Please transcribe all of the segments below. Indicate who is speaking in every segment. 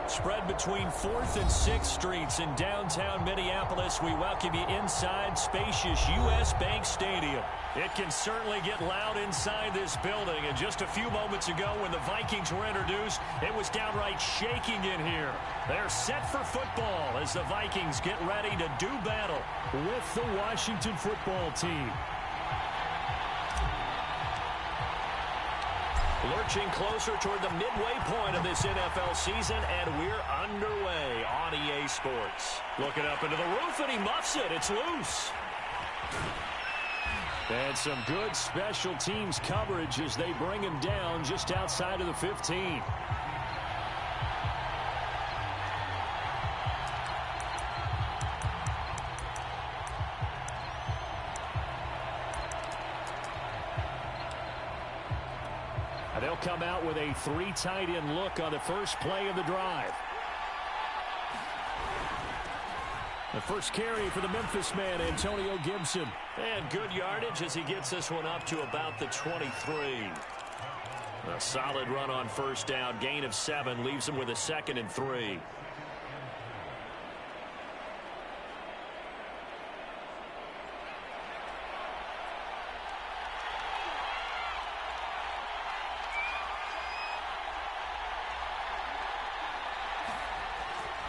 Speaker 1: Spread between 4th and 6th Streets in downtown Minneapolis. We welcome you inside spacious U.S. Bank Stadium. It can certainly get loud inside this building. And just a few moments ago when the Vikings were introduced, it was downright shaking in here. They're set for football as the Vikings get ready to do battle with the Washington football team. Lurching closer toward the midway point of this NFL season, and we're underway on EA Sports. Looking up into the roof, and he muffs it. It's loose. And some good special teams coverage as they bring him down just outside of the 15. They'll come out with a 3 tight end look on the first play of the drive. The first carry for the Memphis man, Antonio Gibson. And good yardage as he gets this one up to about the 23. A solid run on first down. Gain of 7 leaves him with a 2nd and 3.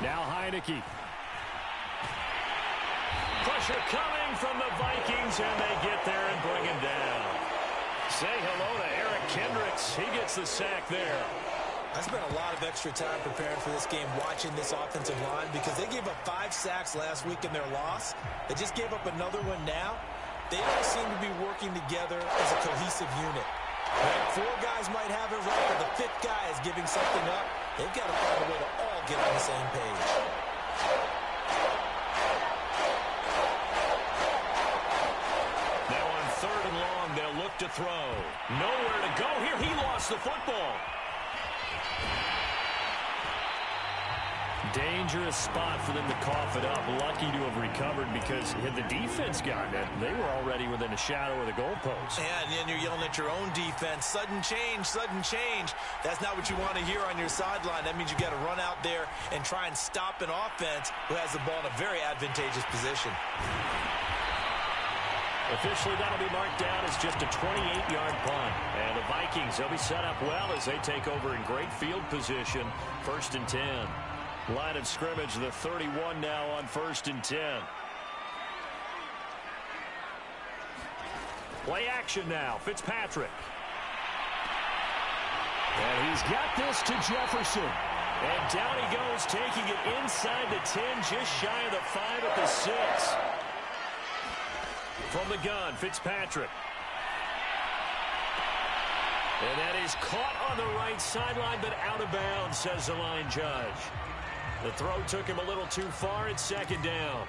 Speaker 1: Now Heineke. Pressure coming from the Vikings, and they get there and bring him down. Say hello to Eric Kendricks. He gets the sack there.
Speaker 2: I spent a lot of extra time preparing for this game watching this offensive line because they gave up 5 sacks last week in their loss. They just gave up another one now. They all seem to be working together as a cohesive unit. Right? 4 guys might have it right, but the 5th guy is giving something up. They've got to find a way to all get on the same page.
Speaker 1: Now on 3rd and long, they'll look to throw. Nowhere to go here. He lost the football. Dangerous spot for them to cough it up. Lucky to have recovered because had the defense gotten it, they were already within a shadow of the goalpost.
Speaker 2: Yeah, and then you're yelling at your own defense. Sudden change, sudden change. That's not what you want to hear on your sideline. That means you got to run out there and try and stop an offense who has the ball in a very advantageous position.
Speaker 1: Officially, that'll be marked down as just a 28-yard punt. And the Vikings, they'll be set up well as they take over in great field position. 1st and 10. Line of scrimmage, the 31 now on 1st and 10. Play action now. Fitzpatrick. And he's got this to Jefferson. And down he goes, taking it inside the 10, just shy of the 5 at the 6. From the gun, Fitzpatrick. And that is caught on the right sideline, but out of bounds, says the line judge. The throw took him a little too far. It's 2nd down.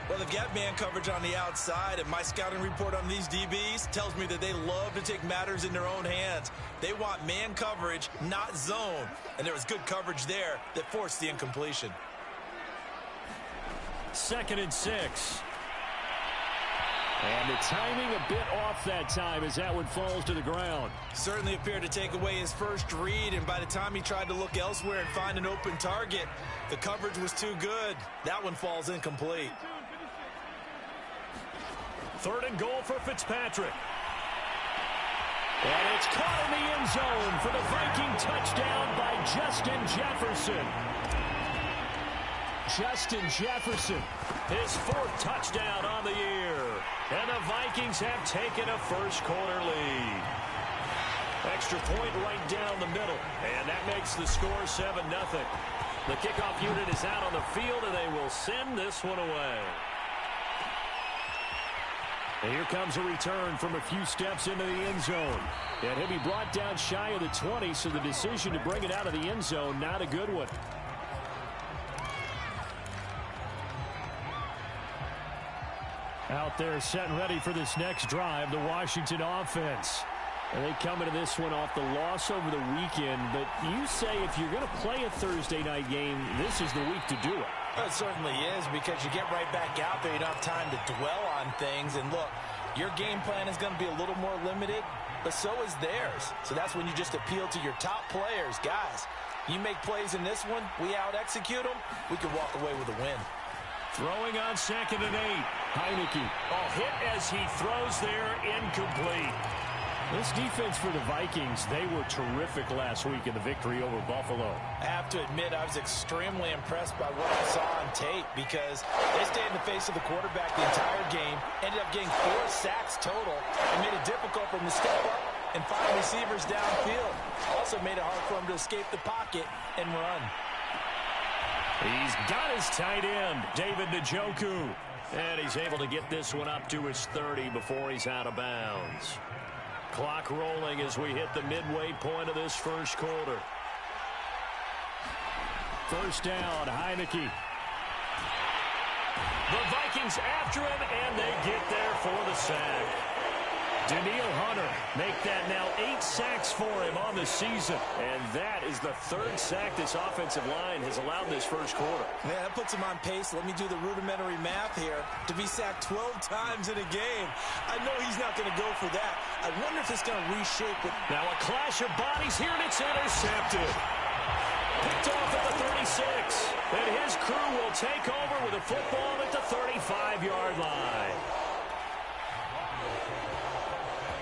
Speaker 2: Well, they've got man coverage on the outside, and my scouting report on these DBs tells me that they love to take matters in their own hands. They want man coverage, not zone. And there was good coverage there that forced the incompletion.
Speaker 1: 2nd and 6. And the timing a bit off that time as that one falls to the ground.
Speaker 2: Certainly appeared to take away his first read, and by the time he tried to look elsewhere and find an open target, the coverage was too good. That one falls incomplete.
Speaker 1: 3rd and goal for Fitzpatrick. And it's caught in the end zone for the Viking touchdown by Justin Jefferson. Justin Jefferson, his 4th touchdown on the year. And the Vikings have taken a first-quarter lead. Extra point right down the middle. And that makes the score 7-0. The kickoff unit is out on the field, and they will send this one away. And here comes a return from a few steps into the end zone. And he'll be brought down shy of the 20, so the decision to bring it out of the end zone, not a good one. Out there set and ready for this next drive, the Washington offense. And they come into this one off the loss over the weekend. But you say if you're going to play a Thursday night game, this is the week to do it.
Speaker 2: Well, it certainly is, because you get right back out there. You don't have time to dwell on things. And look, your game plan is going to be a little more limited, but so is theirs. So that's when you just appeal to your top players. Guys, You make plays in this one, we out-execute them, we can walk away with a win.
Speaker 1: Throwing on 2nd and 8. Heineke. Oh, hit as he throws there, incomplete. This defense for the Vikings, they were terrific last week in the victory over Buffalo.
Speaker 2: I have to admit, I was extremely impressed by what I saw on tape because they stayed in the face of the quarterback the entire game, ended up getting 4 sacks total, and made it difficult for him to step up and find receivers downfield. Also made it hard for him to escape the pocket and run.
Speaker 1: He's got his tight end, David Njoku. And he's able to get this one up to his 30 before he's out of bounds. Clock rolling as we hit the midway point of this first quarter. First down, Heineke. The Vikings after him, and they get there for the sack. Daniil Hunter make that now 8 sacks for him on the season. And that is the 3rd sack this offensive line has allowed this first quarter.
Speaker 2: Yeah, that puts him on pace. Let me do the rudimentary math here. To be sacked 12 times in a game, I know he's not going to go for that. I wonder if it's going to reshape it.
Speaker 1: Now a clash of bodies here, and it's intercepted. Picked off at the 36. And his crew will take over with a football at the 35-yard line.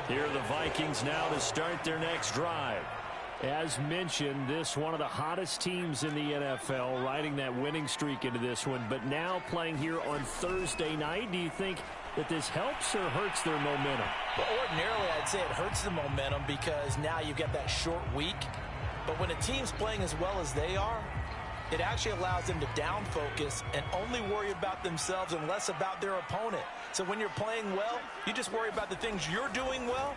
Speaker 1: Here are the Vikings now to start their next drive. As mentioned, this one of the hottest teams in the NFL, riding that winning streak into this one, but now playing here on Thursday night. Do you think that this helps or hurts their momentum?
Speaker 2: Well, ordinarily, I'd say it hurts the momentum because now you get that short week. But when a team's playing as well as they are, it actually allows them to down focus and only worry about themselves and less about their opponent. So when you're playing well, you just worry about the things you're doing well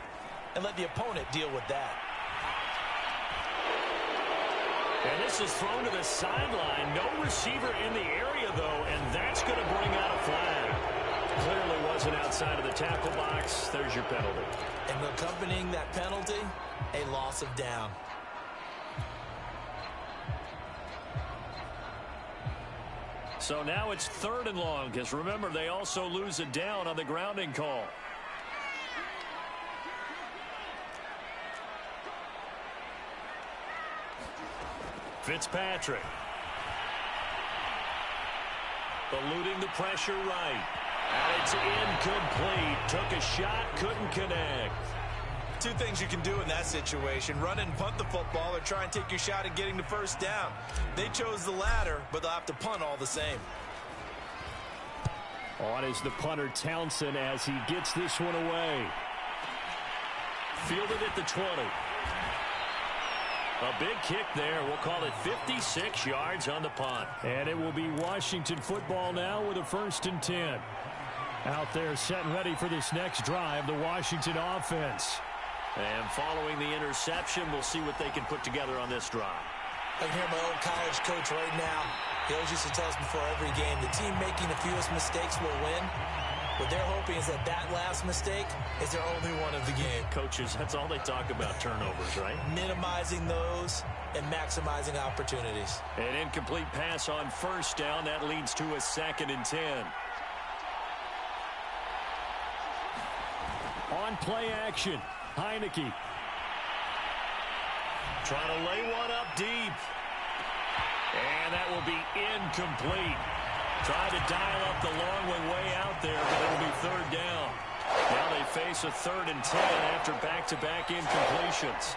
Speaker 2: and let the opponent deal with that.
Speaker 1: And this is thrown to the sideline. No receiver in the area, though, and that's going to bring out a flag. Clearly wasn't outside of the tackle box. There's your penalty.
Speaker 2: And accompanying that penalty, a loss of down.
Speaker 1: So now it's 3rd and long, because remember, they also lose it down on the grounding call. Fitzpatrick. Eluding the pressure right. And it's incomplete. Took a shot, couldn't connect.
Speaker 2: 2 things you can do in that situation: run and punt the football, or try and take your shot at getting the first down. They chose the latter, but they'll have to punt all the same.
Speaker 1: On is the punter, Townsend, as he gets this one away. Fielded at the 20. A big kick there. We'll call it 56 yards on the punt. And it will be Washington football now with a 1st and 10. Out there set and ready for this next drive, the Washington offense. And following the interception, we'll see what they can put together on this drive.
Speaker 2: I can hear my old college coach right now. He always used to tell us before every game, the team making the fewest mistakes will win. What they're hoping is that that last mistake is their only one of the game.
Speaker 1: Coaches, that's all they talk about, turnovers, right?
Speaker 2: Minimizing those and maximizing opportunities.
Speaker 1: An incomplete pass on 1st down. That leads to a 2nd and 10. On play action, Heineke. Trying to lay one up deep. And that will be incomplete. Tried to dial up the long one way out there, but it'll be 3rd down. Now they face a 3rd and 10 after back-to-back incompletions.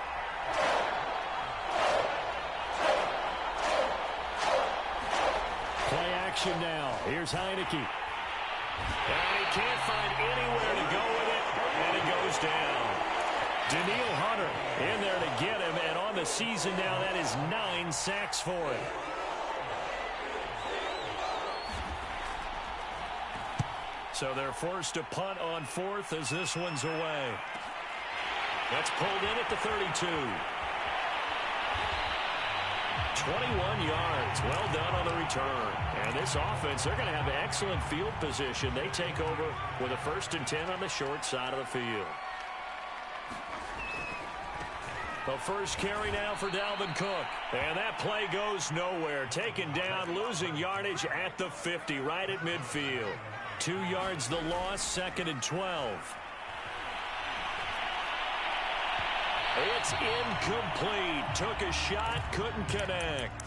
Speaker 1: Play action now. Here's Heineke. And he can't find anywhere to go with it, and it goes down. Daniil Hunter in there to get him, and on the season now, that is 9 sacks for him. So they're forced to punt on 4th as this one's away. That's pulled in at the 32. 21 yards. Well done on the return. And this offense, they're going to have excellent field position. They take over with a 1st and 10 on the short side of the field. The first carry now for Dalvin Cook. And that play goes nowhere. Taken down, losing yardage at the 50, right at midfield. 2 yards the loss, 2nd and 12. It's incomplete. Took a shot, couldn't connect.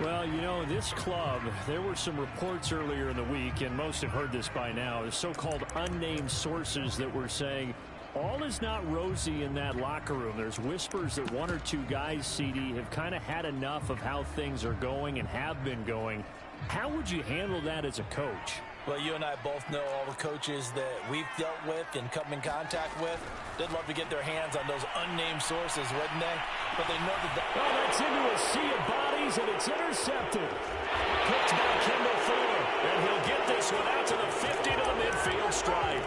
Speaker 3: Well, you know, this club, there were some reports earlier in the week, and most have heard this by now, the so-called unnamed sources that were saying all is not rosy in that locker room. There's whispers that one or two guys, CD, have kind of had enough of how things are going and have been going. How would you handle that as a coach?
Speaker 2: Well, you and I both know all the coaches that we've dealt with and come in contact with. They'd love to get their hands on those unnamed sources, wouldn't they? But they know that...
Speaker 3: Oh, that's into a sea of bodies, and it's intercepted.
Speaker 1: Picked by Kendall Fuller, and he'll get this one out to the 50 to the midfield stripe.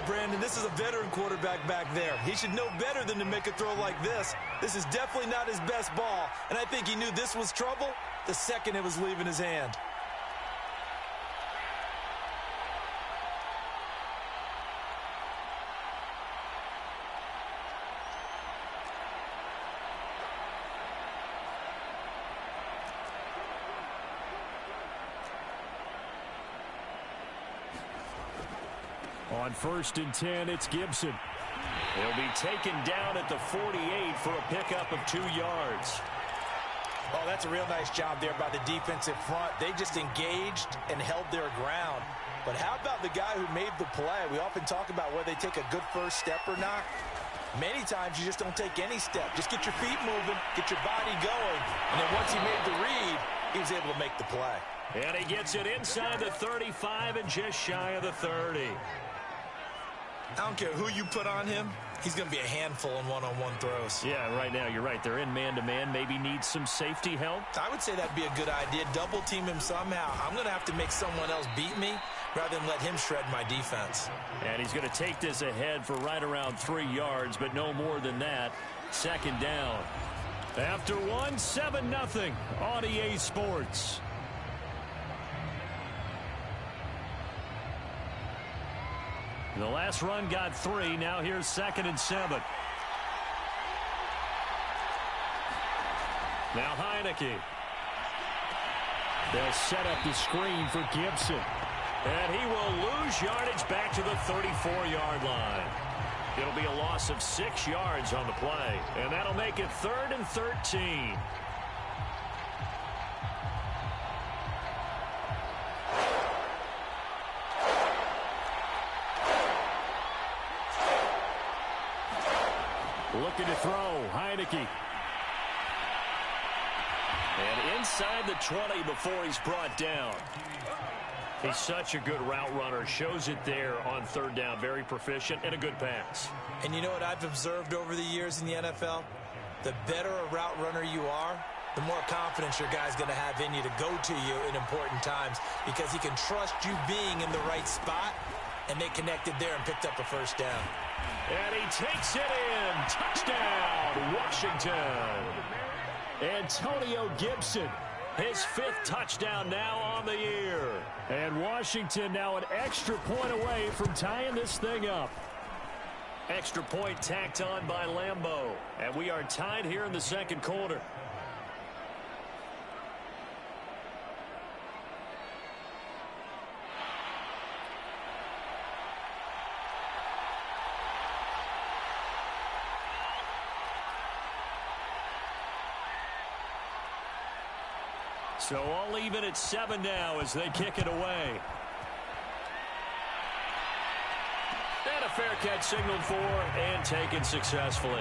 Speaker 2: Brandon, this is a veteran quarterback back there. He should know better than to make a throw like this. This is definitely not his best ball, and I think he knew this was trouble the second it was leaving his hand.
Speaker 1: On 1st and 10, it's Gibson. He'll be taken down at the 48 for a pickup of 2 yards.
Speaker 2: Oh, that's a real nice job there by the defensive front. They just engaged and held their ground. But how about the guy who made the play? We often talk about whether they take a good first step or not. Many times you just don't take any step. Just get your feet moving, get your body going. And then once he made the read, he was able to make the play.
Speaker 1: And he gets it inside the 35 and just shy of the 30.
Speaker 2: I don't care who you put on him. He's going to be a handful in one-on-one throws.
Speaker 1: Yeah, right now, you're right. They're in man-to-man. Maybe needs some safety help.
Speaker 2: I would say that'd be a good idea. Double team him somehow. I'm going to have to make someone else beat me rather than let him shred my defense.
Speaker 1: And he's going to take this ahead for right around 3 yards, but no more than that. 2nd down. After 1, 7-0 on EA Sports. The last run got 3. Now here's 2nd and 7. Now Heineke. They'll set up the screen for Gibson. And he will lose yardage back to the 34-yard line. It'll be a loss of 6 yards on the play. And that'll make it 3rd and 13. Looking to throw, Heineke. And inside the 20 before he's brought down. He's such a good route runner. Shows it there on 3rd down. Very proficient and a good pass.
Speaker 2: And you know what I've observed over the years in the NFL? The better a route runner you are, the more confidence your guy's going to have in you to go to you in important times because he can trust you being in the right spot, and they connected there and picked up a 1st down.
Speaker 1: And he takes it in. Touchdown, Washington. Antonio Gibson, his 5th touchdown now on the year. And Washington now an extra point away from tying this thing up. Extra point tacked on by Lambeau. And we are tied here in the 2nd quarter. So all even at 7 now as they kick it away. And a fair catch signaled for and taken successfully.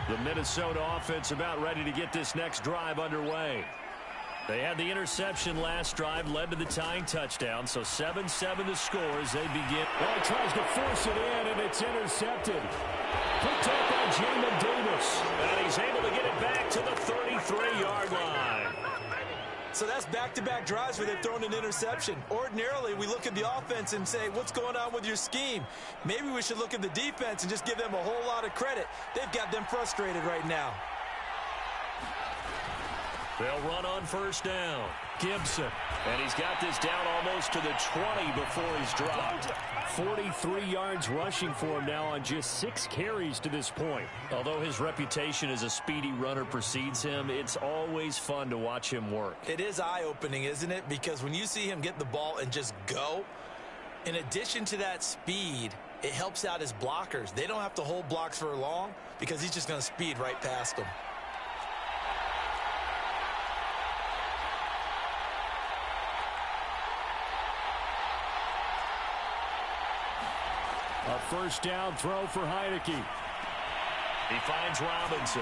Speaker 1: The Minnesota offense about ready to get this next drive underway. They had the interception last drive, led to the tying touchdown, so 7-7 the score as they begin.
Speaker 3: Well, he tries to force it in, and it's intercepted. Picked up by Jamin Davis.
Speaker 1: And he's able to get it back to the 33-yard line.
Speaker 2: So that's back-to-back drives where they've thrown an interception. Ordinarily, we look at the offense and say, what's going on with your scheme? Maybe we should look at the defense and just give them a whole lot of credit. They've got them frustrated right now.
Speaker 1: They'll run on 1st down. Gibson. And he's got this down almost to the 20 before he's dropped.
Speaker 3: 43 yards rushing for him now on just 6 carries to this point.
Speaker 1: Although his reputation as a speedy runner precedes him, it's always fun to watch him work.
Speaker 2: It is eye-opening, isn't it? Because when you see him get the ball and just go, in addition to that speed, it helps out his blockers. They don't have to hold blocks for long because he's just going to speed right past them.
Speaker 3: A first down throw for Heineke.
Speaker 1: He finds Robinson,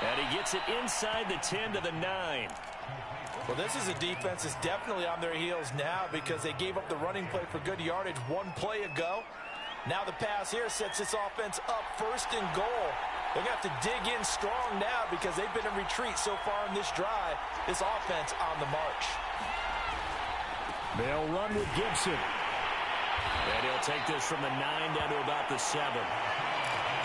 Speaker 1: and he gets it inside the 10 to the 9.
Speaker 2: Well, this is a defense that's definitely on their heels now because they gave up the running play for good yardage one play ago. Now the pass here sets this offense up first and goal. They're going to have to dig in strong now because they've been in retreat so far in this drive. This offense on the march.
Speaker 3: They'll run with Gibson.
Speaker 1: And he'll take this from the 9 down to about the 7.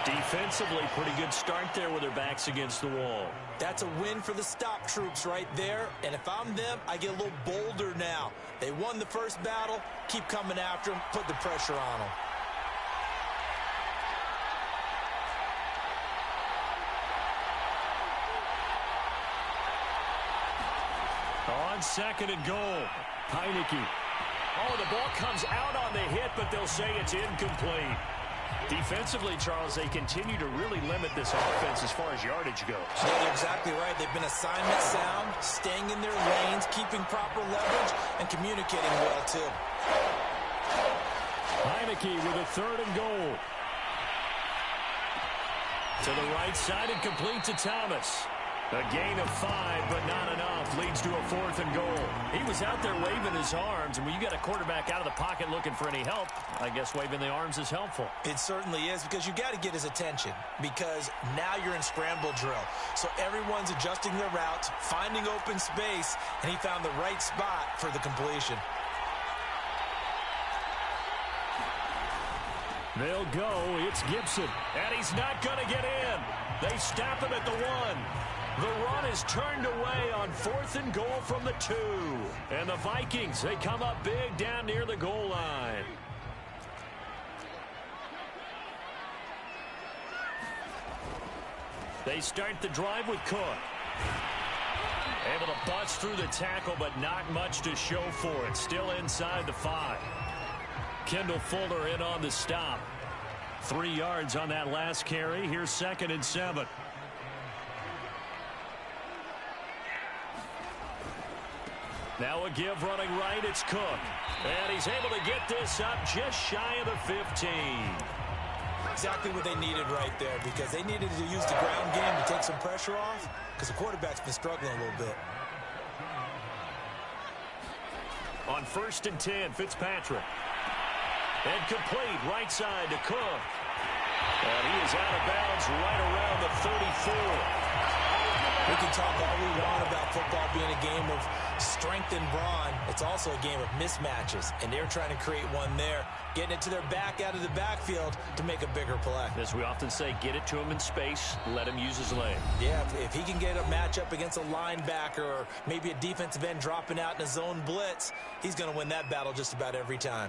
Speaker 1: Defensively, pretty good start there with their backs against the wall.
Speaker 2: That's a win for the stop troops right there. And if I'm them, I get a little bolder now. They won the first battle. Keep coming after them. Put the pressure on them.
Speaker 1: On second and goal.
Speaker 3: Heineke.
Speaker 1: Oh, the ball comes out on the hit, but they'll say it's incomplete. Defensively, Charles, they continue to really limit this offense as far as yardage goes.
Speaker 2: Yeah, they're exactly right. They've been assignment sound, staying in their lanes, keeping proper leverage, and communicating well, too.
Speaker 3: Heineke with a third and goal.
Speaker 1: To the right side and complete to Thomas. A gain of 5, but not enough. Leads to a 4th and goal. He was out there waving his arms, and when you got a quarterback out of the pocket looking for any help, I guess waving the arms is helpful.
Speaker 2: It certainly is, because you got to get his attention, because now you're in scramble drill. So everyone's adjusting their routes, finding open space, and he found the right spot for the completion.
Speaker 3: They'll go. It's Gibson.
Speaker 1: And he's not going to get in. They stop him at the 1. The run is turned away on 4th and goal from the 2. And the Vikings, they come up big down near the goal line. They start the drive with Cook. Able to bust through the tackle, but not much to show for it. Still inside the 5. Kendall Fuller in on the stop. 3 yards on that last carry. Here's 2nd and 7. Now a give running right. It's Cook. And he's able to get this up just shy of the 15.
Speaker 2: Exactly what they needed right there, because they needed to use the ground game to take some pressure off, because the quarterback's been struggling a little bit.
Speaker 1: On 1st and 10, Fitzpatrick. And complete right side to Cook. And he is out of bounds right around the 34.
Speaker 2: We can talk all we want about football being a game of strength and brawn. It's also a game of mismatches, and they're trying to create one there, getting it to their back out of the backfield to make a bigger play.
Speaker 1: As we often say, get it to him in space, let him use his leg.
Speaker 2: Yeah, if he can get a matchup against a linebacker or maybe a defensive end dropping out in a zone blitz, he's going to win that battle just about every time.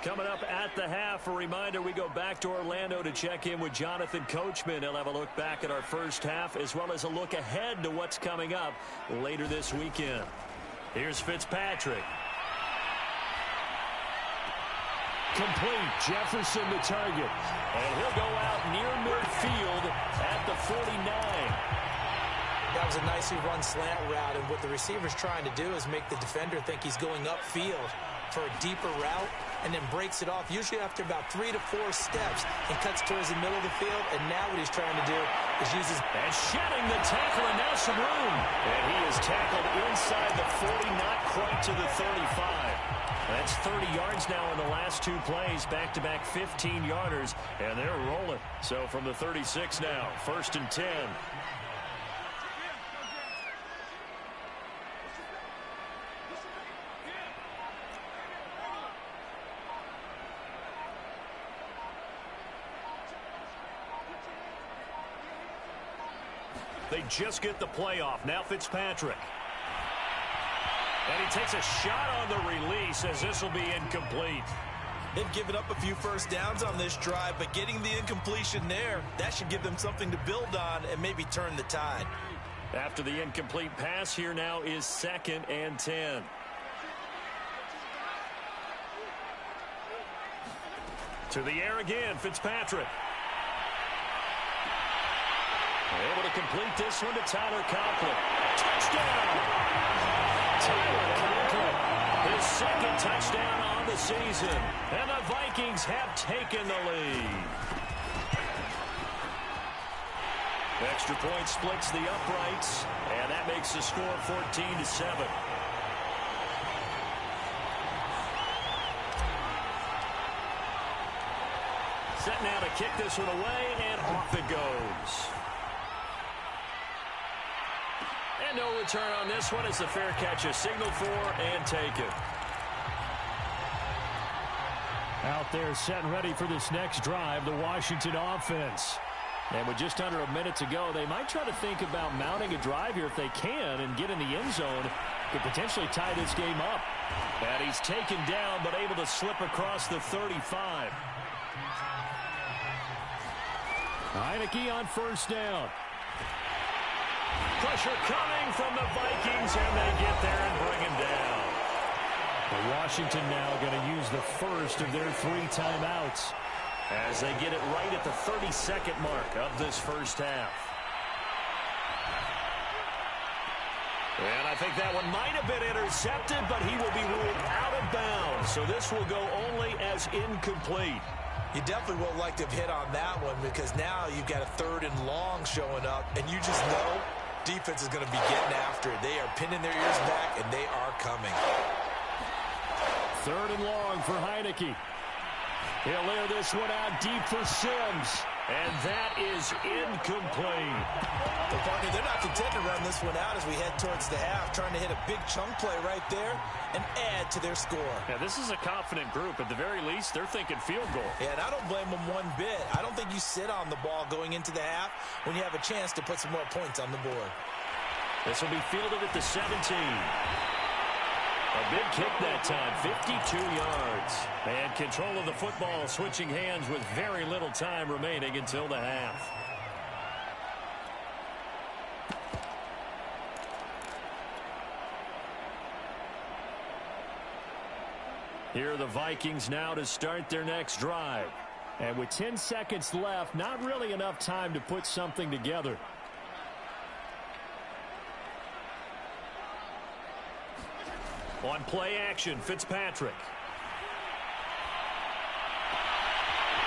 Speaker 1: Coming up at the half, a reminder, we go back to Orlando to check in with Jonathan Coachman. He'll have a look back at our first half as well as a look ahead to what's coming up later this weekend. Here's Fitzpatrick. Complete. Jefferson the target. And he'll go out near midfield at the 49.
Speaker 2: That was a nicely run slant route, and what the receiver's trying to do is make the defender think he's going upfield for a deeper route, and then breaks it off, usually after about 3 to 4 steps, and cuts towards the middle of the field. And now what he's trying to do is use his...
Speaker 1: And shedding the tackle, and now some room. And he is tackled inside the 40, not quite to the 35. That's 30 yards now in the last 2 plays, back-to-back 15-yarders, and they're rolling. So from the 36 now, 1st and 10. They just get the playoff. Now Fitzpatrick. And he takes a shot on the release as this will be incomplete.
Speaker 2: They've given up a few first downs on this drive, but getting the incompletion there, that should give them something to build on and maybe turn the tide.
Speaker 1: After the incomplete pass, here now is 2nd and 10. To the air again, Fitzpatrick. Able to complete this one to Tyler Conklin. Touchdown! Tyler Conklin, his 2nd touchdown on the season. And the Vikings have taken the lead. Extra point splits the uprights, and that makes the score 14-7. Set now to kick this one away, and off it goes. And no return on this one as the fair catch is signaled for and taken.
Speaker 3: Out there set and ready for this next drive, the Washington offense. And with just under a minute to go, they might try to think about mounting a drive here if they can and get in the end zone. Could potentially tie this game up. And he's taken down but able to slip across the 35. Heineke on first down.
Speaker 1: Pressure coming from the Vikings, and they get there and bring him down.
Speaker 3: Washington now going to use the first of their 3 timeouts
Speaker 1: as they get it right at the 32nd mark of this first half. And I think that one might have been intercepted, but he will be ruled out of bounds. So this will go only as incomplete.
Speaker 2: You definitely would like to have hit on that one because now you've got a 3rd and long showing up, and you just know defense is going to be getting after it. They are pinning their ears back, and they are coming.
Speaker 3: 3rd and long for Heineke. He'll air this one out deep for Sims.
Speaker 1: And that is incomplete.
Speaker 2: Well, partner, they're not content to run this one out as we head towards the half, trying to hit a big chunk play right there and add to their score.
Speaker 1: Yeah, this is a confident group. At the very least, they're thinking field goal.
Speaker 2: Yeah, and I don't blame them one bit. I don't think you sit on the ball going into the half when you have a chance to put some more points on the board.
Speaker 1: This will be fielded at the 17. A big kick that time, 52 yards. And control of the football switching hands with very little time remaining until the half. Here are the Vikings now to start their next drive.
Speaker 3: And with 10 seconds left, not really enough time to put something together.
Speaker 1: On play action, Fitzpatrick.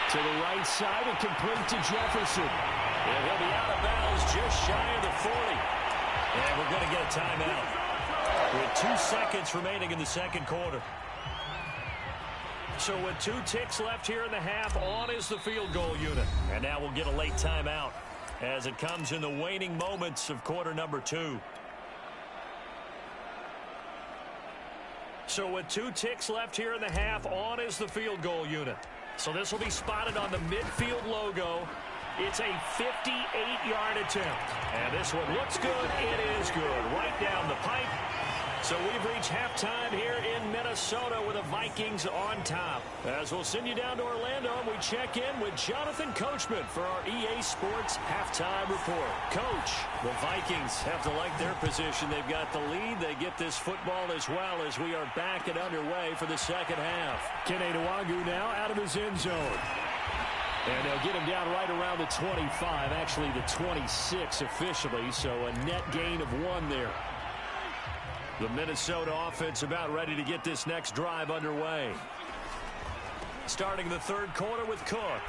Speaker 3: To the right side and complete to Jefferson.
Speaker 1: And he'll be out of bounds just shy of the 40. And we're going to get a timeout with 2 seconds remaining in the second quarter. So with 2 ticks left here in the half, on is the field goal unit. And now we'll get a late timeout as it comes in the waning moments of quarter number 2. So with 2 ticks left here in the half, on is the field goal unit. So this will be spotted on the midfield logo. It's a 58-yard attempt. And this one looks good. It is good. Right down the pipe. So we've reached halftime here in Minnesota with the Vikings on top. As we'll send you down to Orlando, and we check in with Jonathan Coachman for our EA Sports halftime report. Coach, the Vikings have to like their position. They've got the lead. They get this football as well as we are back and underway for the second half.
Speaker 3: Kene Nwangwu now out of his end zone. And they'll get him down right around the 25, actually the 26 officially, so a net gain of 1 there. The Minnesota offense about ready to get this next drive underway. Starting the third quarter with Cook.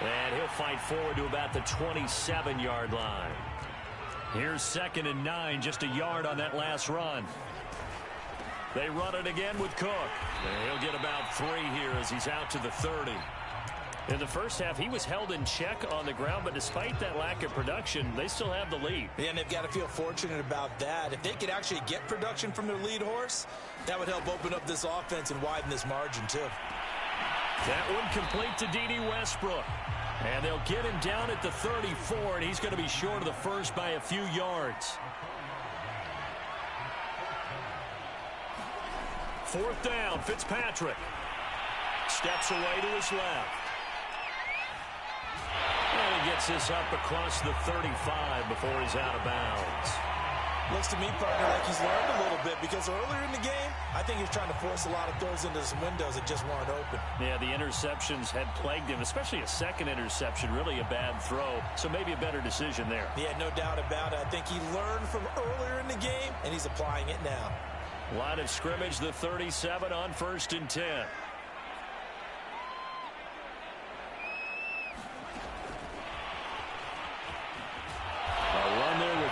Speaker 3: And he'll fight forward to about the 27-yard line. Here's 2nd and 9, just a yard on that last run. They run it again with Cook. And he'll get about 3 here as he's out to the 30. In the first half, he was held in check on the ground, but despite that lack of production, they still have the lead.
Speaker 2: Yeah, and they've got to feel fortunate about that. If they could actually get production from their lead horse, that would help open up this offense and widen this margin, too.
Speaker 1: That one complete to D.D. Westbrook. And they'll get him down at the 34, and he's going to be short of the first by a few yards. Fourth down, Fitzpatrick. Steps away to his left. And he gets this up across the 35 before he's out of bounds.
Speaker 2: Looks to me, partner, like he's learned a little bit, because earlier in the game, I think he was trying to force a lot of throws into some windows that just weren't open.
Speaker 3: Yeah, the interceptions had plagued him, especially a second interception, really a bad throw. So maybe a better decision there.
Speaker 2: Yeah, no doubt about it. I think he learned from earlier in the game, and he's applying it now.
Speaker 1: Line of scrimmage, the 37 on 1st and 10.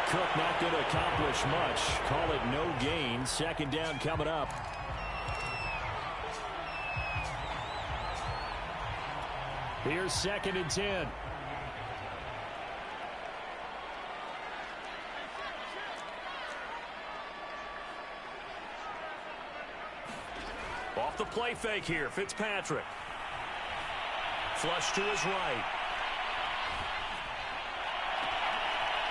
Speaker 3: Cook not going to accomplish much. Call it no gain. Second down coming up. Here's 2nd and 10.
Speaker 1: Off the play fake here, Fitzpatrick. Flush to his right.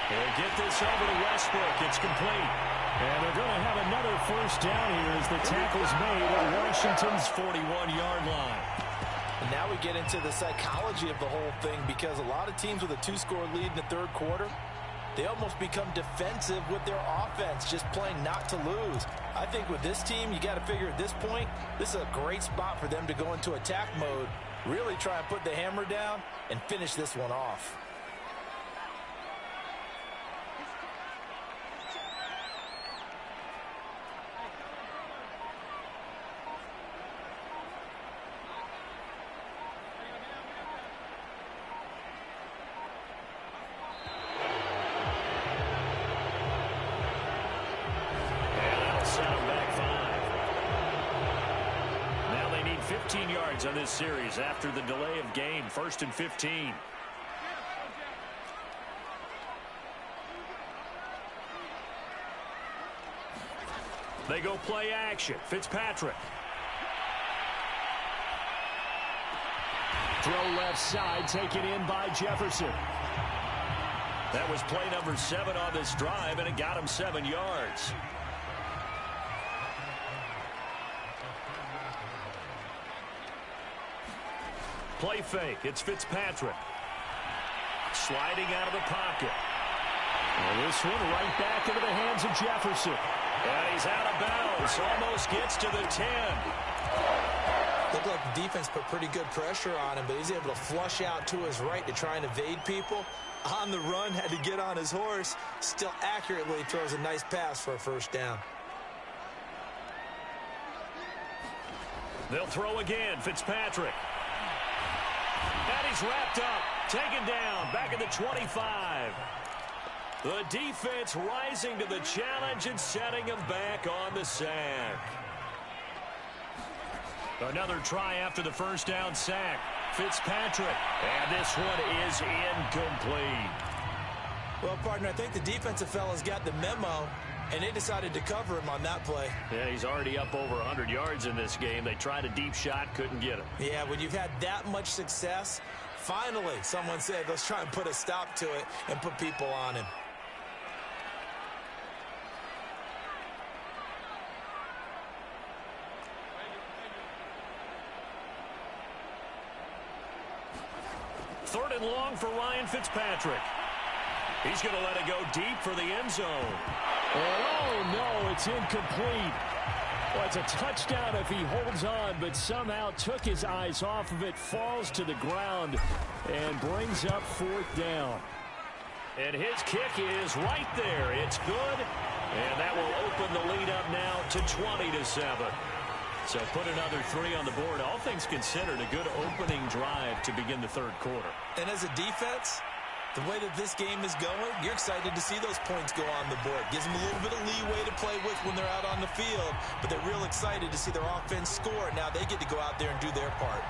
Speaker 1: He'll get this over to Westbrook. It's complete.
Speaker 3: And they're going to have another first down here as the tackle's made at Washington's 41-yard line.
Speaker 2: And now we get into the psychology of the whole thing, because a lot of teams with a 2-score lead in the third quarter, they almost become defensive with their offense, just playing not to lose. I think with this team, you got to figure at this point, this is a great spot for them to go into attack mode, really try and put the hammer down and finish this one off.
Speaker 1: On this series after the delay of game. 1st and 15. They go play action. Fitzpatrick.
Speaker 3: Throw left side, taken in by Jefferson.
Speaker 1: That was play number 7 on this drive, and it got him 7 yards. Play fake. It's Fitzpatrick. Sliding out of the pocket.
Speaker 3: Well, this one right back into the hands of Jefferson.
Speaker 1: And he's out of bounds. Almost gets to the 10.
Speaker 2: Looked like the defense put pretty good pressure on him, but he's able to flush out to his right to try and evade people. On the run, had to get on his horse. Still accurately throws a nice pass for a first down.
Speaker 1: They'll throw again. Fitzpatrick. And he's wrapped up, taken down, back at the 25. The defense rising to the challenge and setting him back on the sack. Another try after the first down sack. Fitzpatrick, and this one is incomplete.
Speaker 2: Well, partner, I think the defensive fellas got the memo, and they decided to cover him on that play.
Speaker 3: Yeah, he's already up over 100 yards in this game. They tried a deep shot, couldn't get him.
Speaker 2: Yeah, when you've had that much success, finally someone said, let's try and put a stop to it and put people on him.
Speaker 1: Third and long for Ryan Fitzpatrick. He's going to let it go deep for the end zone.
Speaker 3: Oh, no, it's incomplete. Well, it's a touchdown if he holds on, but somehow took his eyes off of it, falls to the ground, and brings up 4th down.
Speaker 1: And his kick is right there. It's good, and that will open the lead up now to 20-7. So put another 3 on the board. All things considered, a good opening drive to begin the third quarter.
Speaker 2: And as a defense, the way that this game is going, you're excited to see those points go on the board. Gives them a little bit of leeway to play with when they're out on the field, but they're real excited to see their offense score. Now they get to go out there and do their part.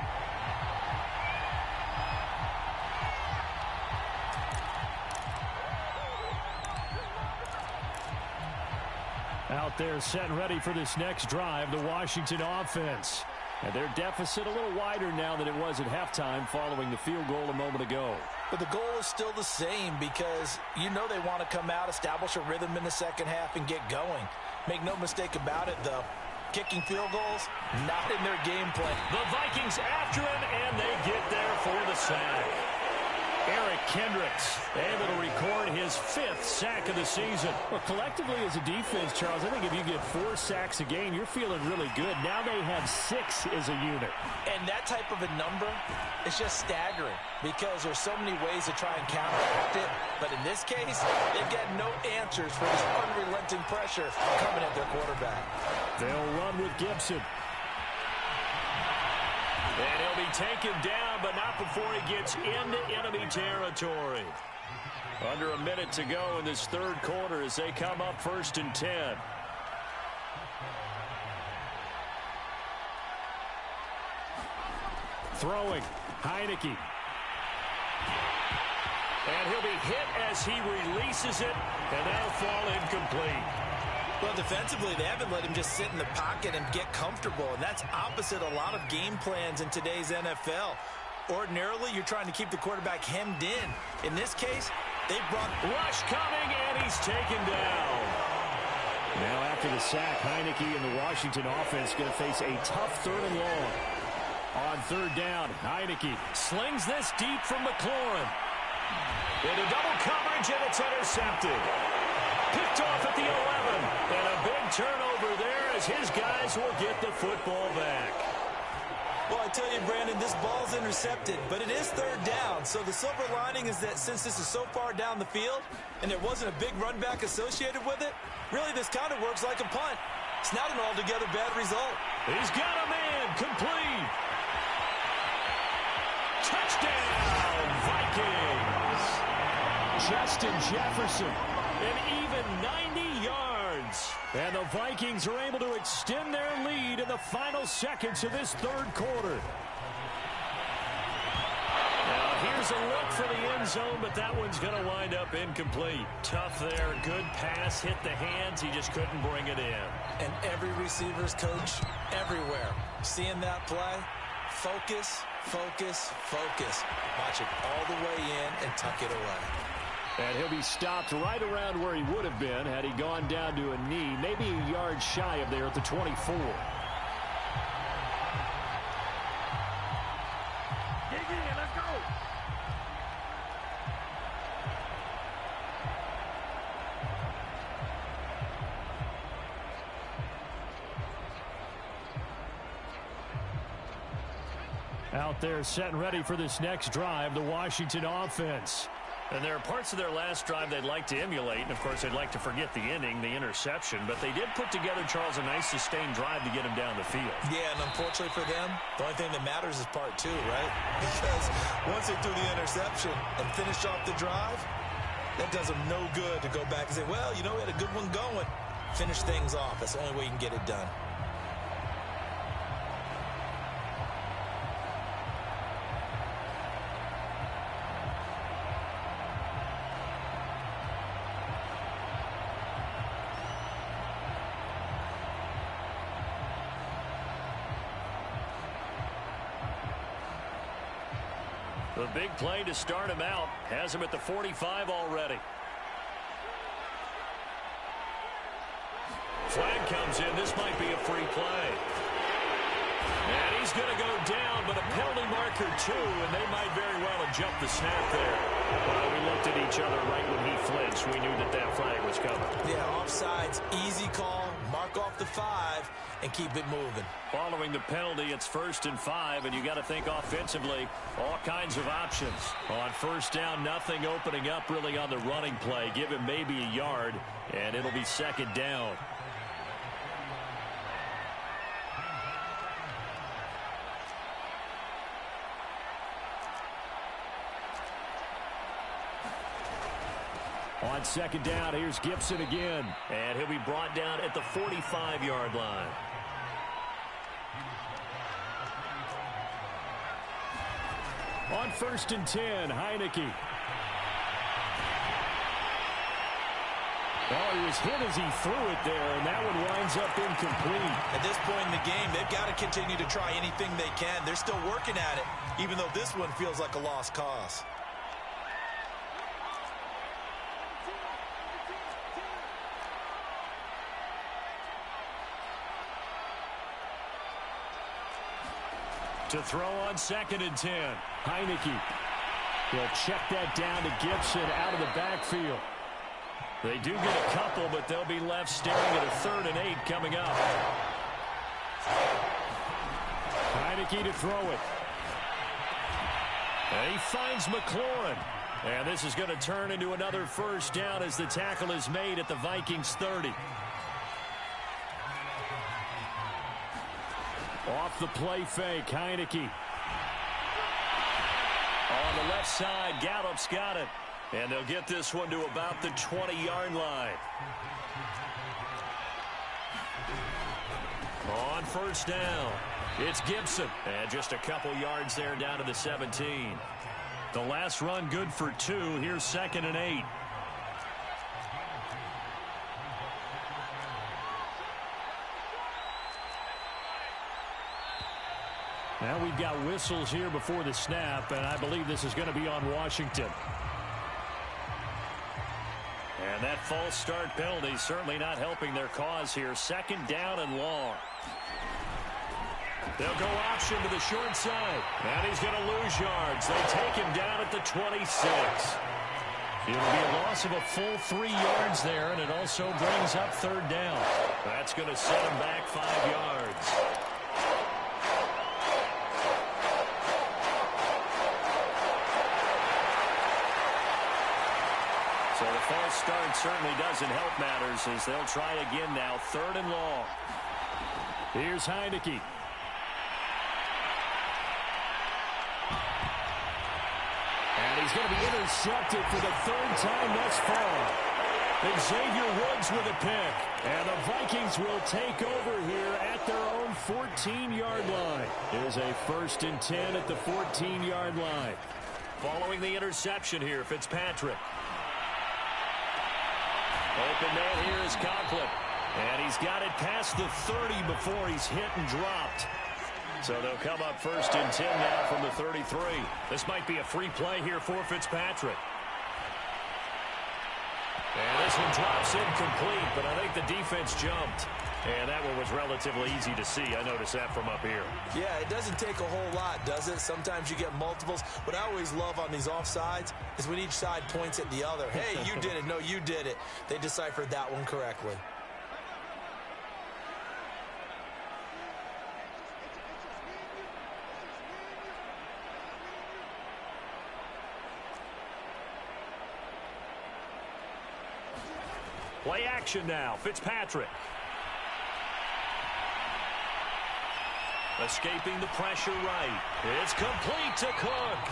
Speaker 3: Out there set and ready for this next drive, the Washington offense. And their deficit a little wider now than it was at halftime following the field goal a moment ago.
Speaker 2: But the goal is still the same because you know they want to come out, establish a rhythm in the second half, and get going. Make no mistake about it, though. Kicking field goals, not in their game plan.
Speaker 1: The Vikings after him, and they get there for the sack. Eric Kendricks able to record his 5th sack of the season.
Speaker 3: Well, collectively as a defense, Charles, I think if you get 4 sacks a game, you're feeling really good. Now they have 6 as a unit.
Speaker 2: And that type of a number is just staggering because there's so many ways to try and counteract it. But in this case, they've got no answers for this unrelenting pressure coming at their quarterback.
Speaker 3: They'll run with Gibson.
Speaker 1: And he'll be taken down, but not before he gets into enemy territory. Under a minute to go in this third quarter as they come up 1st and 10.
Speaker 3: Throwing, Heineke.
Speaker 1: And he'll be hit as he releases it, and that'll fall incomplete.
Speaker 2: Well, defensively, they haven't let him just sit in the pocket and get comfortable, and that's opposite a lot of game plans in today's NFL. Ordinarily, you're trying to keep the quarterback hemmed in. In this case, they brought
Speaker 1: rush coming, and he's taken down.
Speaker 3: Now after the sack, Heineke and the Washington offense going to face a tough 3rd and long. On 3rd down, Heineke
Speaker 1: slings this deep from McLaurin. Into double coverage, and it's intercepted. Picked off at the 11, and a big turnover there as his guys will get the football back.
Speaker 2: Well, I tell you, Brandon, this ball's intercepted, but it is 3rd down. So the silver lining is that since this is so far down the field and there wasn't a big run back associated with it, really this kind of works like a punt. It's not an altogether bad result.
Speaker 1: He's got a man, complete. Touchdown, Vikings.
Speaker 3: Justin Jefferson.
Speaker 1: An even 90 yards.
Speaker 3: And the Vikings are able to extend their lead in the final seconds of this 3rd quarter.
Speaker 1: Now here's a look for the end zone, but that one's going to wind up incomplete. Tough there. Good pass. Hit the hands. He just couldn't bring it in.
Speaker 2: And every receiver's coach everywhere. Seeing that play, focus, focus, focus. Watch it all the way in and tuck it away.
Speaker 3: And he'll be stopped right around where he would have been had he gone down to a knee, maybe a yard shy of there at the 24.
Speaker 1: Dig in, let's go.
Speaker 3: Out there set and ready for this next drive, the Washington offense.
Speaker 1: And there are parts of their last drive they'd like to emulate, and of course they'd like to forget the inning, the interception, but they did put together, Charles, a nice sustained drive to get him down the field.
Speaker 2: Yeah, and unfortunately for them, the only thing that matters is part 2, right? Because once they threw the interception and finished off the drive, that does them no good to go back and say, well, you know, we had a good one going. Finish things off. That's the only way you can get it done.
Speaker 1: The big play to start him out has him at the 45 already. Flag comes in. This might be a free play. And he's going to go down, but a penalty marker too, and they might very well have jumped the snap there. Well, we looked at each other right when he flinched. We knew that that flag was coming.
Speaker 2: Yeah, offsides, easy call, mark off the 5, and keep it moving.
Speaker 1: Following the penalty, it's 1st and 5, and you got to think offensively, all kinds of options. On 1st down, nothing opening up really on the running play. Give him maybe a yard, and it'll be 2nd down.
Speaker 3: On 2nd down, here's Gibson again.
Speaker 1: And he'll be brought down at the 45-yard line.
Speaker 3: On 1st and 10, Heineke. Oh, he was hit as he threw it there, and that one winds up incomplete.
Speaker 2: At this point in the game, they've got to continue to try anything they can. They're still working at it, even though this one feels like a lost cause.
Speaker 1: To throw on 2nd and 10.
Speaker 3: Heineke. He'll check that down to Gibson out of the backfield.
Speaker 1: They do get a couple, but they'll be left staring at a 3rd and 8 coming up.
Speaker 3: Heineke to throw it.
Speaker 1: And he finds McLaurin. And this is going to turn into another first down as the tackle is made at the Vikings 30.
Speaker 3: Off the play fake, Heineke.
Speaker 1: On the left side, Gallup's got it. And they'll get this one to about the 20-yard line. On first down, it's Gibson. And just a couple yards there down to the 17. The last run good for 2. Here's 2nd and 8.
Speaker 3: Now we've got whistles here before the snap, and I believe this is going to be on Washington.
Speaker 1: And that false start penalty certainly not helping their cause here. 2nd down and long. They'll go option to the short side. And he's going to lose yards. They take him down at the 26. It'll be a loss of a full 3 yards there, and it also brings up 3rd down. That's going to set him back 5 yards. So the false start certainly doesn't help matters as they'll try again now. 3rd and long.
Speaker 3: Here's Heineke. And he's going to be intercepted for the 3rd time thus far. Xavier Woods with a pick. And the Vikings will take over here at their own 14-yard line. It is a 1st and 10 at the 14-yard line.
Speaker 1: Following the interception here, Fitzpatrick. Open man here is Conklin. And he's got it past the 30 before he's hit and dropped. So they'll come up 1st and 10 now from the 33. This might be a free play here for Fitzpatrick. And this one drops incomplete, but I think the defense jumped. And that one was relatively easy to see. I noticed that from up here.
Speaker 2: Yeah, it doesn't take a whole lot, does it? Sometimes you get multiples. What I always love on these offsides is when each side points at the other. Hey, you did it. No, you did it. They deciphered that one correctly.
Speaker 1: Play action now. Fitzpatrick. Escaping the pressure right. It's complete to Cook.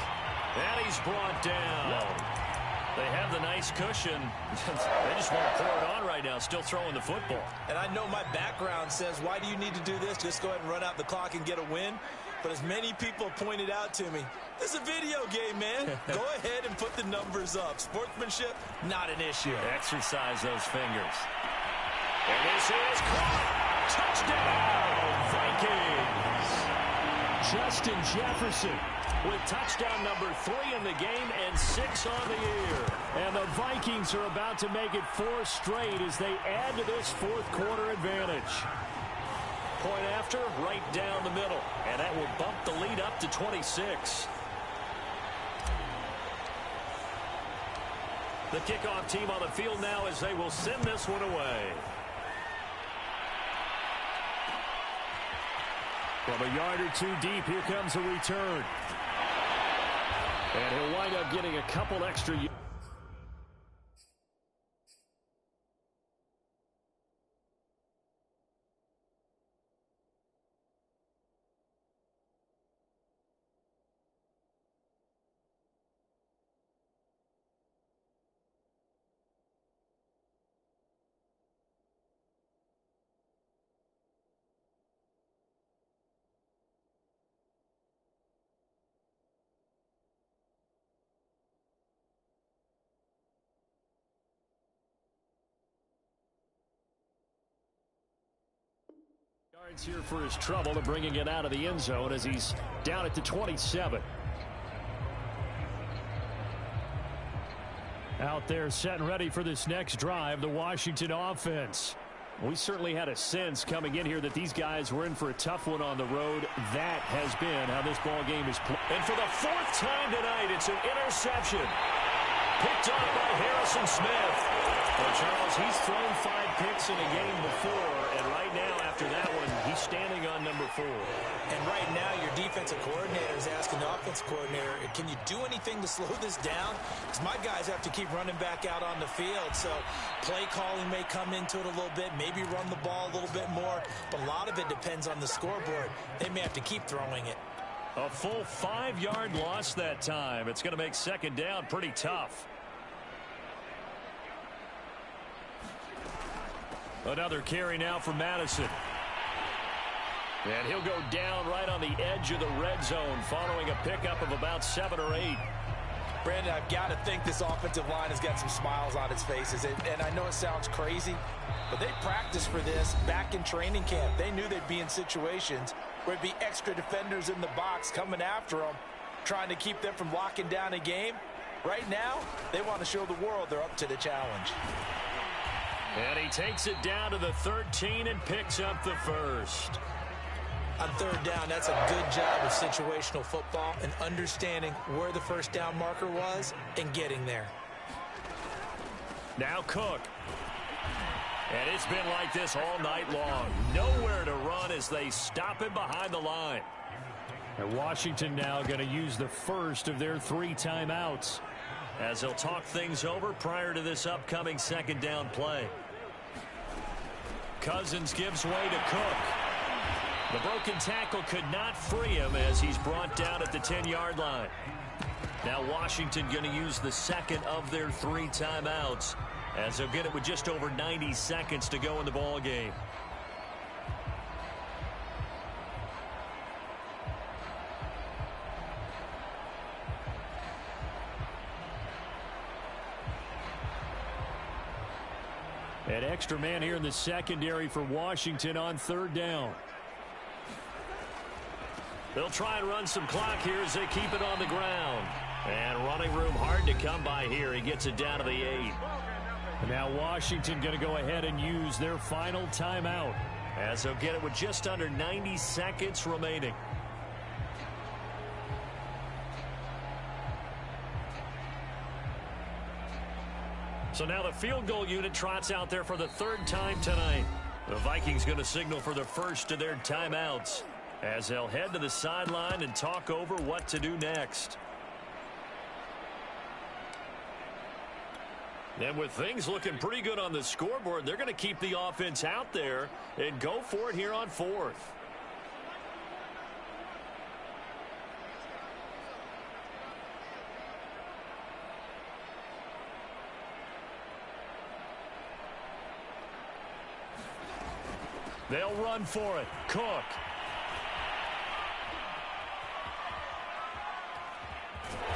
Speaker 1: And he's brought down. They have the nice cushion. They just want to pour it on right now, still throwing the football.
Speaker 2: And I know my background says, why do you need to do this? Just go ahead and run out the clock and get a win. But as many people pointed out to me, this is a video game, man. Go ahead and put the numbers up. Sportsmanship, not an issue.
Speaker 1: Exercise those fingers. And this is caught. Touchdown, Vikings.
Speaker 3: Justin Jefferson with touchdown number 3 in the game and 6 on the year. And the Vikings are about to make it 4 straight as they add to this 4th quarter advantage.
Speaker 1: Point after, right down the middle. And that will bump the lead up to 26. The kickoff team on the field now as they will send this one away.
Speaker 3: From a yard or 2 deep, here comes a return. And he'll wind up getting a couple extra yards. Here for his trouble to bringing it out of the end zone as he's down at the 27. Out there set and ready for this next drive, the Washington offense. We certainly had a sense coming in here that these guys were in for a tough one on the road. That has been how this ball game is played.
Speaker 1: And for the fourth time tonight, it's an interception. Picked off by Harrison Smith. Well, Charles, he's thrown 5 picks in a game before, and right now after that one, he's standing on number 4.
Speaker 2: And right now, your defensive coordinator is asking the offensive coordinator, can you do anything to slow this down? Because my guys have to keep running back out on the field. So play calling may come into it a little bit, maybe run the ball a little bit more. But a lot of it depends on the scoreboard. They may have to keep throwing it.
Speaker 1: A full 5-yard loss that time. It's going to make second down pretty tough. Another carry now for Madison. And he'll go down right on the edge of the red zone following a pickup of about 7 or 8.
Speaker 2: Brandon, I've got to think this offensive line has got some smiles on its faces. And I know it sounds crazy, but they practiced for this back in training camp. They knew they'd be in situations where it'd be extra defenders in the box coming after them, trying to keep them from locking down a game. Right now, they want to show the world they're up to the challenge.
Speaker 1: And he takes it down to the 13 and picks up the first.
Speaker 2: On third down, that's a good job of situational football and understanding where the first down marker was and getting there.
Speaker 1: Now Cook. And it's been like this all night long. Nowhere to run as they stop him behind the line.
Speaker 3: And Washington now going to use the first of their 3 timeouts,
Speaker 1: as they'll talk things over prior to this upcoming second down play. Cousins gives way to Cook. The broken tackle could not free him as he's brought down at the 10-yard line. Now Washington going to use the second of their 3 timeouts as they'll get it with just over 90 seconds to go in the ball game.
Speaker 3: An extra man here in the secondary for Washington on third down.
Speaker 1: They'll try and run some clock here as they keep it on the ground. And running room hard to come by here. He gets it down to the 8.
Speaker 3: And now Washington going to go ahead and use their final timeout,
Speaker 1: as they'll get it with just under 90 seconds remaining. So now the field goal unit trots out there for the 3rd time tonight. The Vikings going to signal for the first of their timeouts as they'll head to the sideline and talk over what to do next. And with things looking pretty good on the scoreboard, they're going to keep the offense out there and go for it here on 4th. They'll run for it. Cook.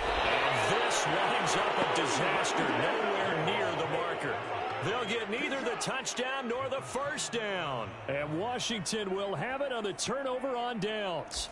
Speaker 1: And this winds up a disaster. Nowhere near the marker. They'll get neither the touchdown nor the first down.
Speaker 3: And Washington will have it on the turnover on downs.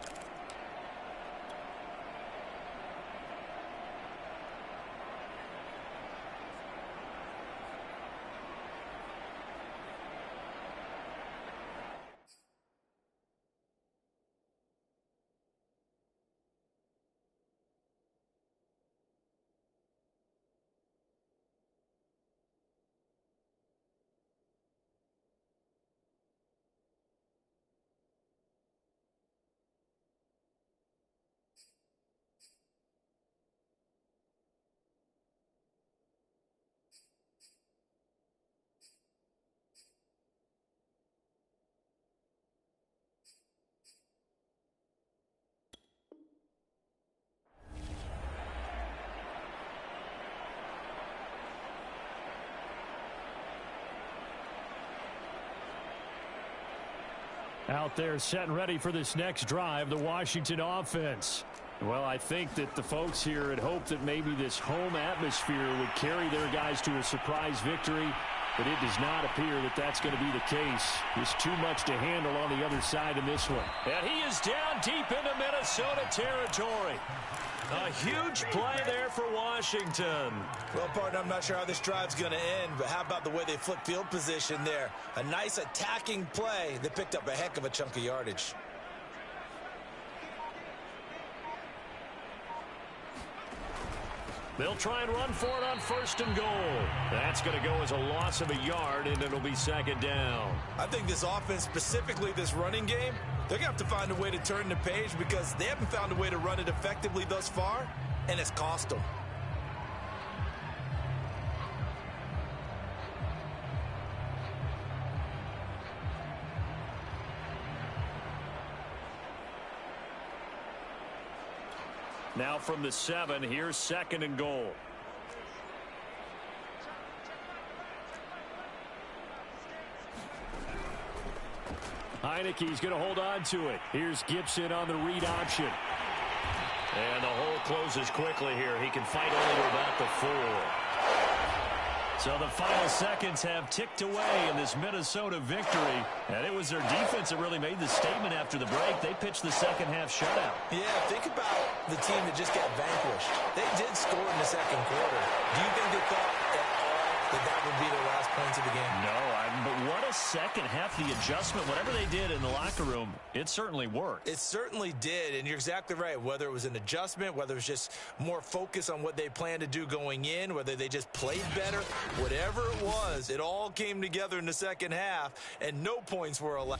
Speaker 3: Out there set and ready for this next drive, the Washington offense. Well, I think that the folks here had hoped that maybe this home atmosphere would carry their guys to a surprise victory. But it does not appear that that's going to be the case. There's too much to handle on the other side in this one.
Speaker 1: And he is down deep into Minnesota territory. A huge play there for Washington.
Speaker 2: Well, partner, I'm not sure how this drive's going to end, but how about the way they flip field position there? A nice attacking play that picked up a heck of a chunk of yardage.
Speaker 1: They'll try and run for it on 1st and goal. That's going to go as a loss of a yard, and it'll be 2nd down.
Speaker 2: I think this offense, specifically this running game, they're going to have to find a way to turn the page because they haven't found a way to run it effectively thus far, and it's cost them.
Speaker 1: Now from the 7, here's 2nd and goal.
Speaker 3: Heineke's going to hold on to it. Here's Gibson on the read option.
Speaker 1: And the hole closes quickly here. He can fight all to about the 4. So the final seconds have ticked away in this Minnesota victory. And it was their defense that really made the statement after the break. They pitched the second half shutout.
Speaker 2: Yeah, think about the team that just got vanquished. They did score in the 2nd quarter. Do you think they thought at all that that would be their last points of the game?
Speaker 1: No, but what a second half. The adjustment, whatever they did in the locker room, it certainly worked.
Speaker 2: It certainly did, and you're exactly right. Whether it was an adjustment, whether it was just more focus on what they planned to do going in, whether they just played better, whatever it was, it all came together in the second half, and no points were allowed.